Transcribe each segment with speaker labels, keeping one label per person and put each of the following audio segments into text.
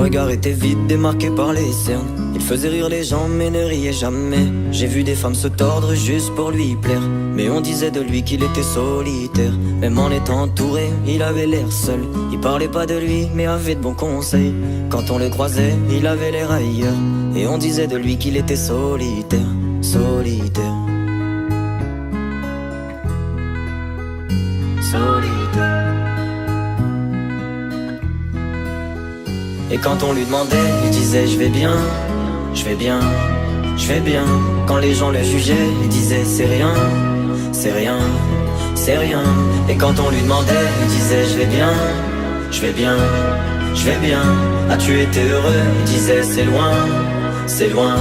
Speaker 1: regard était vide, démarqué par les cernes. Il faisait rire les gens mais ne riait jamais. J'ai vu des femmes se tordre juste pour lui plaire, mais on disait de lui qu'il était solitaire. Même en étant entouré, il avait l'air seul. Il parlait pas de lui mais avait de bons conseils. Quand on le croisait, il avait l'air ailleurs, et on disait de lui qu'il était solitaire. Solitaire. Solitaire. Et quand on lui demandait, il disait je vais bien, je vais bien, je vais bien. Quand les gens le jugeaient, il disait c'est rien, c'est rien, c'est rien. Et quand on lui demandait, il disait je vais bien, je vais bien, je vais bien. As-tu été heureux? Il disait c'est loin, c'est loin,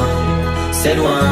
Speaker 1: c'est loin.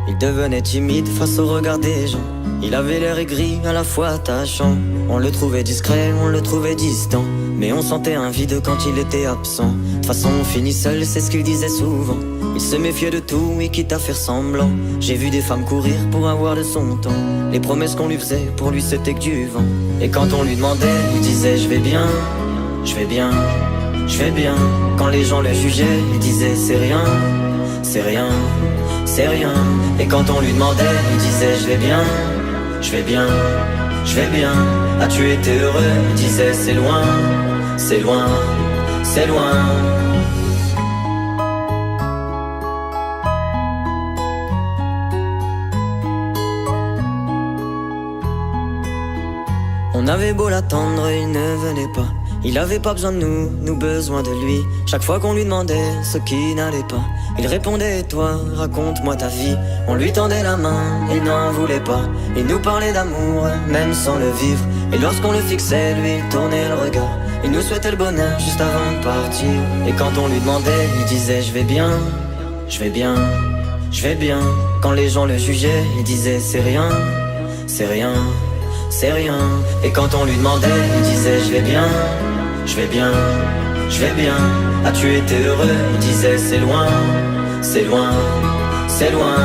Speaker 1: Il devenait timide face au regard des gens. Il avait l'air aigri, à la fois attachant. On le trouvait discret, on le trouvait distant, mais on sentait un vide quand il était absent. De toute façon on finit seul, c'est ce qu'il disait souvent. Il se méfiait de tout et quitte à faire semblant. J'ai vu des femmes courir pour avoir de son temps. Les promesses qu'on lui faisait, pour lui c'était que du vent. Et quand on lui demandait, il disait je vais bien, je vais bien, je vais bien. Quand les gens le jugeaient, il disait c'est rien, c'est rien, c'est rien. Et quand on lui demandait, il disait je vais bien, je vais bien, je vais bien. As-tu été heureux? Il disait c'est loin, c'est loin, c'est loin. On avait beau l'attendre, il ne venait pas. Il avait pas besoin de nous, nous besoin de lui. Chaque fois qu'on lui demandait ce qui n'allait pas, il répondait et toi, raconte-moi ta vie. On lui tendait la main, il n'en voulait pas. Il nous parlait d'amour, même sans le vivre. Et lorsqu'on le fixait, lui, il tournait le regard. Il nous souhaitait le bonheur juste avant de partir. Et quand on lui demandait, il disait je vais bien, je vais bien, je vais bien. Quand les gens le jugeaient, il disait c'est rien, c'est rien, c'est rien. Et quand on lui demandait, il disait je vais bien, je vais bien, je vais bien. As-tu été heureux? Il disait c'est loin, c'est loin, c'est loin.